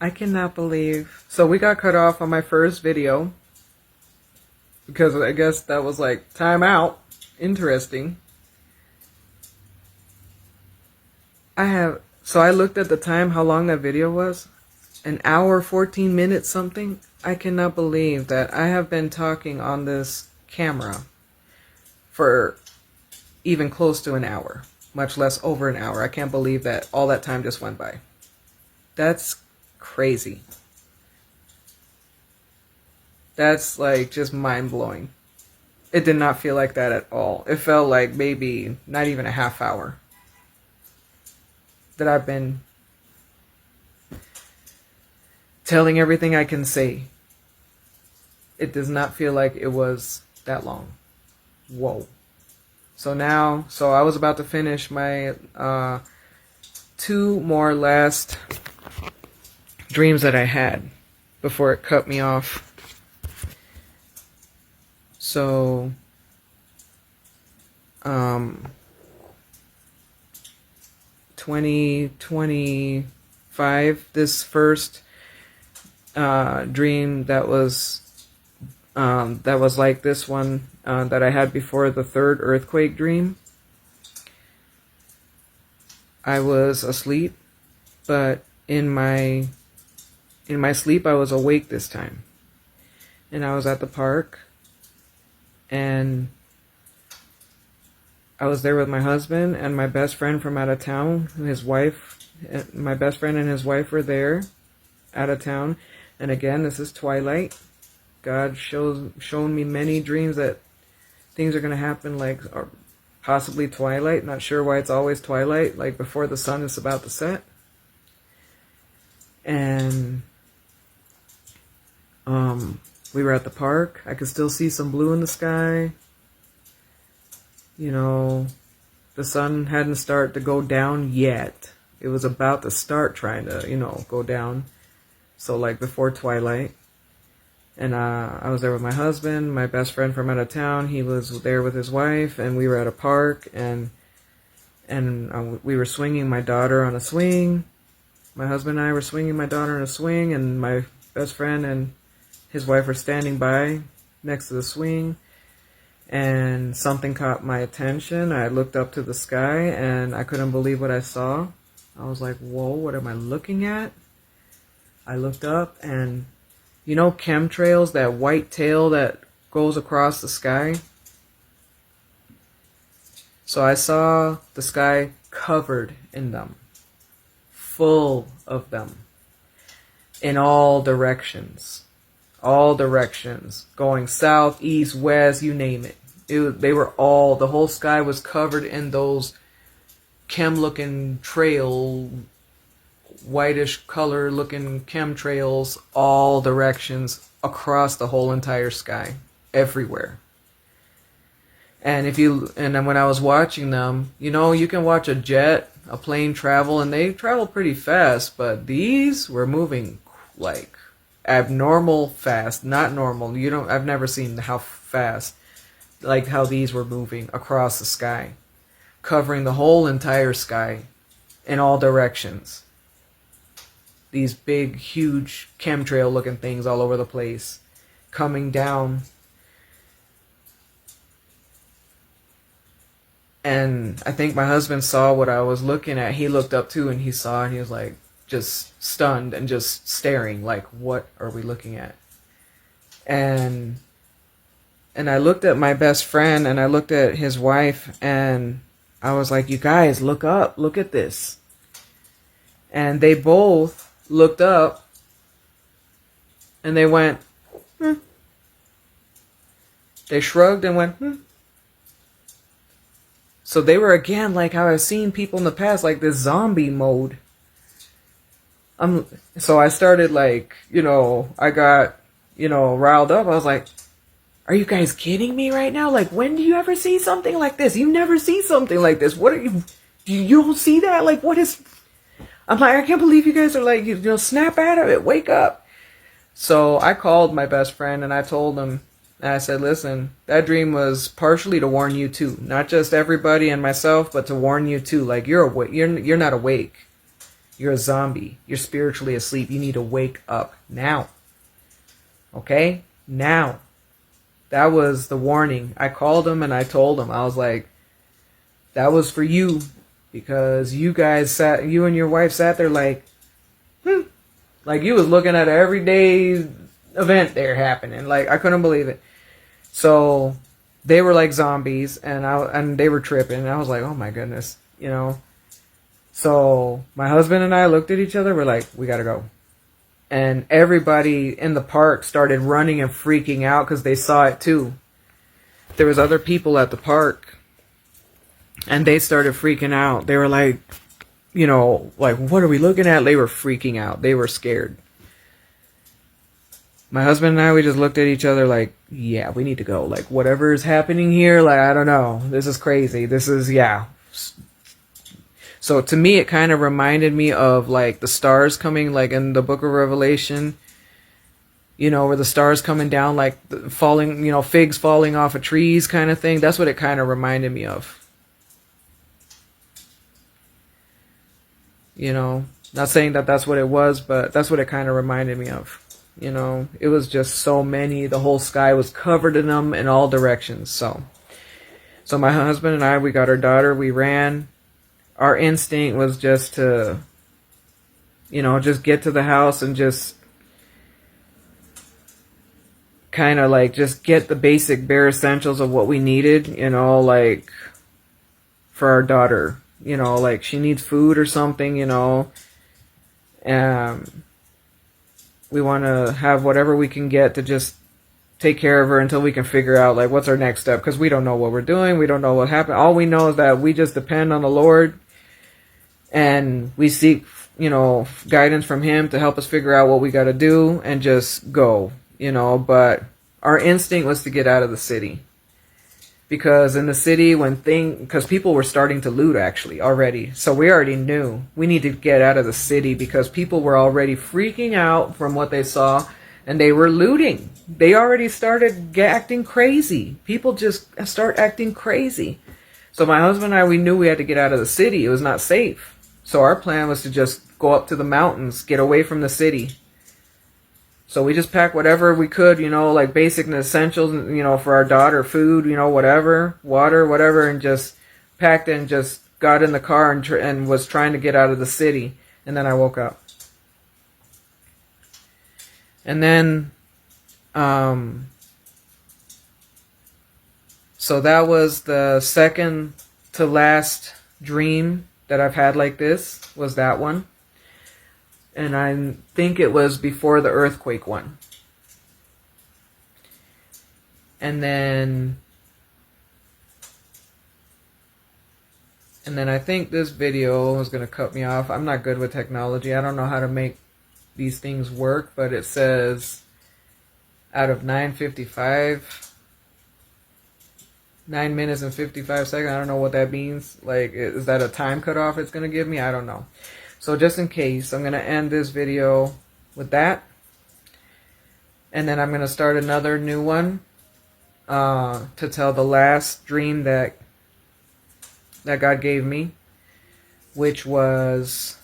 I cannot believe. So we got cut off on my first video because I guess that was like time out. Interesting. So I looked at the time, how long that video was. An hour, 14 minutes something. I cannot believe that I have been talking on this camera for even close to an hour, much less over an hour. I can't believe that all that time just went by. That's crazy. That's like just mind-blowing. It did not feel like that at all. It felt like maybe not even a half hour that I've been telling everything I can say. It does not feel like it was that long. Whoa. So I was about to finish my 2 more last dreams that I had before it cut me off. So 2025, this first dream that was like this one that I had before, the third earthquake dream. I was asleep, but in my sleep I was awake this time. And I was at the park, and I was there with my husband and my best friend from out of town. His wife, my best friend and his wife were there out of town. And again, this is twilight. God shown me many dreams that things are going to happen, like, or possibly twilight. Not sure why it's always twilight, like before the sun is about to set. And we were at the park. I could still see some blue in the sky. You know, the sun hadn't started to go down yet. It was about to start trying to, go down. So like before twilight. And I was there with my husband, my best friend from out of town. He was there with his wife, and we were at a park, and we were swinging my daughter on a swing. My husband and I were swinging my daughter on a swing, and my best friend and his wife were standing by next to the swing. And something caught my attention. I looked up to the sky, and I couldn't believe what I saw. I was like, whoa, what am I looking at? I looked up, and chemtrails, that white tail that goes across the sky? So I saw the sky covered in them. Full of them. In all directions. All directions. Going south, east, west, you name it. The whole sky was covered in those chem-looking trail, whitish color looking chemtrails, all directions, across the whole entire sky, everywhere. And then when I was watching them, you can watch a plane travel, and they travel pretty fast, but these were moving like abnormal fast, not normal. I've never seen how fast, like how these were moving across the sky, covering the whole entire sky in all directions. These big, huge chemtrail looking things all over the place, coming down. And I think my husband saw what I was looking at. He looked up too, and he saw, and he was like just stunned and just staring, like, what are we looking at? And I looked at my best friend, and I looked at his wife, and I was like, you guys, look up, look at this. And they both looked up, and they went, They shrugged and went, So they were again like how I've seen people in the past, like this zombie mode. So I started like, I got, riled up. I was like, are you guys kidding me right now? Like, when do you ever see something like this? You never see something like this. What are you don't see that? Like, what is, I'm like, I can't believe you guys are like, snap out of it. Wake up. So I called my best friend and I told him, and I said, listen, that dream was partially to warn you too. Not just everybody and myself, but to warn you too. Like, you're not awake. You're a zombie. You're spiritually asleep. You need to wake up now. Okay? Now. That was the warning. I called him and I told him. I was like, that was for you. Because you and your wife sat there like, like you was looking at an everyday event there happening. Like, I couldn't believe it. So they were like zombies, and they were tripping. And I was like, oh my goodness, you know. So my husband and I looked at each other. We're like, we gotta go. And everybody in the park started running and freaking out because they saw it too. There was other people at the park, and they started freaking out. They were like, you know, like, what are we looking at? They were freaking out. They were scared. My husband and I, we just looked at each other like, yeah, we need to go. Like, whatever is happening here, like, I don't know. This is crazy. This is, yeah. So to me, it kind of reminded me of, like, the stars coming, like, in the book of Revelation. You know, where the stars coming down, like, falling, you know, figs falling off of trees kind of thing. That's what it kind of reminded me of. You know, not saying that that's what it was, but that's what it kind of reminded me of. You know, it was just so many. The whole sky was covered in them in all directions. So my husband and I, we got our daughter. We ran. Our instinct was just to, you know, just get to the house and just kind of like just get the basic bare essentials of what we needed, you know, like for our daughter. You know, like she needs food or something, you know. We want to have whatever we can get to just take care of her until we can figure out, like, what's our next step. Because we don't know what we're doing. We don't know what happened. All we know is that we just depend on the Lord. And we seek, you know, guidance from Him to help us figure out what we got to do and just go, you know. But our instinct was to get out of the city. Because in the city, because people were starting to loot actually already. So we already knew we need to get out of the city because people were already freaking out from what they saw and they were looting. They already started acting crazy. People just start acting crazy. So my husband and I, we knew we had to get out of the city. It was not safe. So our plan was to just go up to the mountains, get away from the city. So we just packed whatever we could, you know, like basic essentials, you know, for our daughter, food, you know, whatever, water, whatever, and just packed and just got in the car and was trying to get out of the city. And then I woke up. And then, so that was the second to last dream that I've had like this, was that one. And I think it was before the earthquake one. And then I think this video is going to cut me off. I'm not good with technology. I don't know how to make these things work, but it says out of 9:55, 9 minutes and 55 seconds. I don't know what that means. Like, is that a time cutoff it's going to give me? I don't know. So just in case, I'm going to end this video with that. And then I'm going to start another new one to tell the last dream that God gave me, which was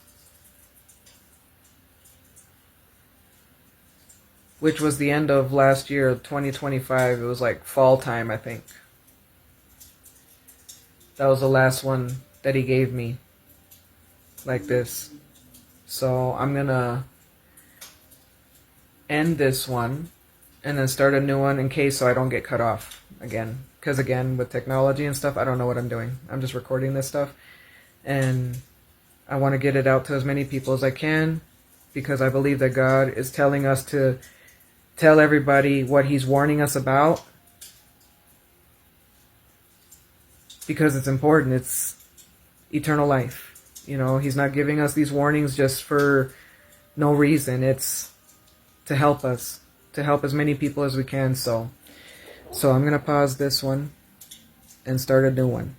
the end of last year, 2025. It was like fall time, I think. That was the last one that He gave me. Like this. So I'm gonna end this one and then start a new one in case so I don't get cut off again. Because again, with technology and stuff, I don't know what I'm doing. I'm just recording this stuff and I want to get it out to as many people as I can because I believe that God is telling us to tell everybody what He's warning us about because it's important. It's eternal life. You know, He's not giving us these warnings just for no reason. It's to help us, to help as many people as we can. So I'm going to pause this one and start a new one.